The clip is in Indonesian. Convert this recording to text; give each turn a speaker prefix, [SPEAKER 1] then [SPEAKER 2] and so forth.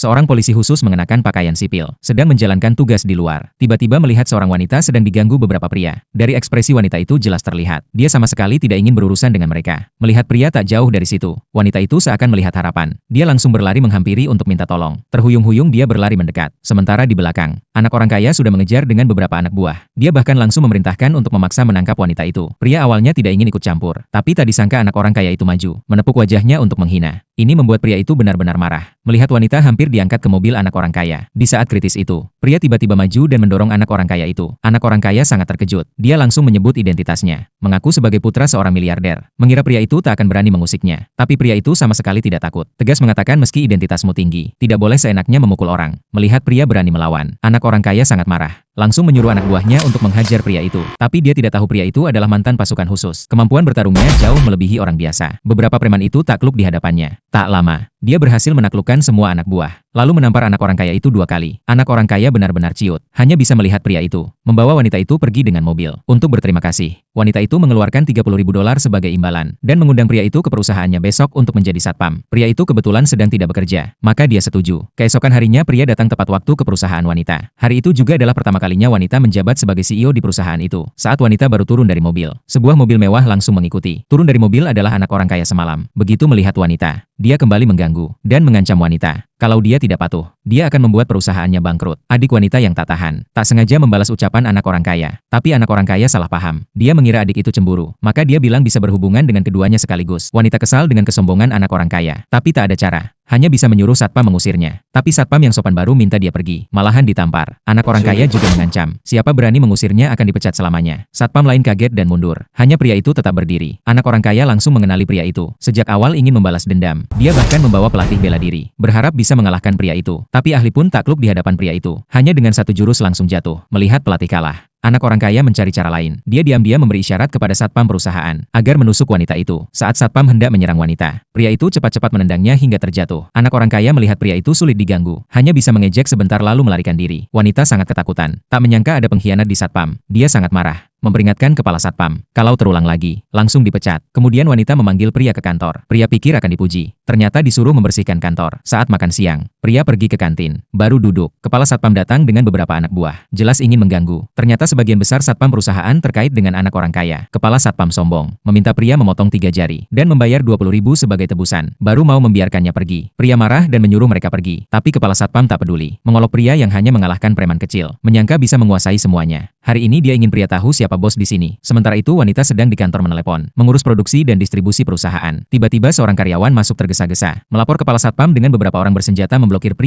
[SPEAKER 1] Seorang polisi khusus mengenakan pakaian sipil, sedang menjalankan tugas di luar. Tiba-tiba melihat seorang wanita sedang diganggu beberapa pria. Dari ekspresi wanita itu jelas terlihat, dia sama sekali tidak ingin berurusan dengan mereka. Melihat pria tak jauh dari situ, wanita itu seakan melihat harapan. Dia langsung berlari menghampiri untuk minta tolong. Terhuyung-huyung dia berlari mendekat. Sementara di belakang, anak orang kaya sudah mengejar dengan beberapa anak buah. Dia bahkan langsung memerintahkan untuk memaksa menangkap wanita itu. Pria awalnya tidak ingin ikut campur, tapi tak disangka anak orang kaya itu maju, menepuk wajahnya untuk menghina. Ini membuat pria itu benar-benar marah. Melihat wanita hampir diangkat ke mobil anak orang kaya. Di saat kritis itu, pria tiba-tiba maju dan mendorong anak orang kaya itu. Anak orang kaya sangat terkejut. Dia langsung menyebut identitasnya, mengaku sebagai putra seorang miliarder. Mengira pria itu tak akan berani mengusiknya. Tapi pria itu sama sekali tidak takut. Tegas mengatakan meski identitasmu tinggi, tidak boleh seenaknya memukul orang. Melihat pria berani melawan, anak orang kaya sangat marah. Langsung menyuruh anak buahnya untuk menghajar pria itu. Tapi dia tidak tahu pria itu adalah mantan pasukan khusus. Kemampuan bertarungnya jauh melebihi orang biasa. Beberapa preman itu takluk di hadapannya. Tak lama, dia berhasil menaklukkan semua anak buah. Lalu menampar anak orang kaya itu 2 kali. Anak orang kaya benar-benar ciut. Hanya bisa melihat pria itu membawa wanita itu pergi dengan mobil. Untuk berterima kasih, wanita itu mengeluarkan $30.000 sebagai imbalan dan mengundang pria itu ke perusahaannya besok untuk menjadi satpam. Pria itu kebetulan sedang tidak bekerja, maka dia setuju. Keesokan harinya pria datang tepat waktu ke perusahaan wanita. Hari itu juga adalah pertama kalinya wanita menjabat sebagai CEO di perusahaan itu. Saat wanita baru turun dari mobil, sebuah mobil mewah langsung mengikuti. Turun dari mobil adalah anak orang kaya semalam. Begitu melihat wanita, dia kembali mengganggu dan mengancam wanita. Kalau dia tidak patuh, dia akan membuat perusahaannya bangkrut. Adik wanita yang tak tahan, tak sengaja membalas ucapan anak orang kaya. Tapi anak orang kaya salah paham. Dia mengira adik itu cemburu, maka dia bilang bisa berhubungan dengan keduanya sekaligus. Wanita kesal dengan kesombongan anak orang kaya, tapi tak ada cara. Hanya bisa menyuruh satpam mengusirnya. Tapi satpam yang sopan baru minta dia pergi, malahan ditampar. Anak orang kaya juga mengancam, siapa berani mengusirnya akan dipecat selamanya. Satpam lain kaget dan mundur. Hanya pria itu tetap berdiri. Anak orang kaya langsung mengenali pria itu. Sejak awal ingin membalas dendam. Dia bahkan membawa pelatih bela diri, berharap bisa mengalahkan pria itu. Tapi ahli pun takluk di hadapan pria itu. Hanya dengan satu jurus langsung jatuh. Melihat pelatih kalah, anak orang kaya mencari cara lain. Dia diam-diam memberi isyarat kepada satpam perusahaan agar menusuk wanita itu. Saat satpam hendak menyerang wanita, pria itu cepat-cepat menendangnya hingga terjatuh. Anak orang kaya melihat pria itu sulit diganggu, hanya bisa mengejek sebentar lalu melarikan diri. Wanita sangat ketakutan, tak menyangka ada pengkhianat di satpam. Dia sangat marah, memperingatkan kepala satpam, kalau terulang lagi, langsung dipecat. Kemudian wanita memanggil pria ke kantor. Pria pikir akan dipuji, ternyata disuruh membersihkan kantor. Saat makan siang, pria pergi ke kantin, baru duduk. Kepala satpam datang dengan beberapa anak buah, jelas ingin mengganggu. Ternyata sebagian besar satpam perusahaan terkait dengan anak orang kaya. Kepala satpam sombong, meminta pria memotong 3 jari, dan membayar 20.000 sebagai tebusan, baru mau membiarkannya pergi. Pria marah dan menyuruh mereka pergi, tapi kepala satpam tak peduli, mengolok pria yang hanya mengalahkan preman kecil, menyangka bisa menguasai semuanya. Hari ini dia ingin pria tahu siapa bos di sini. Sementara itu wanita sedang di kantor menelepon, mengurus produksi dan distribusi perusahaan. Tiba-tiba seorang karyawan masuk tergesa-gesa, melapor kepala satpam dengan beberapa orang bersenjata memblokir pria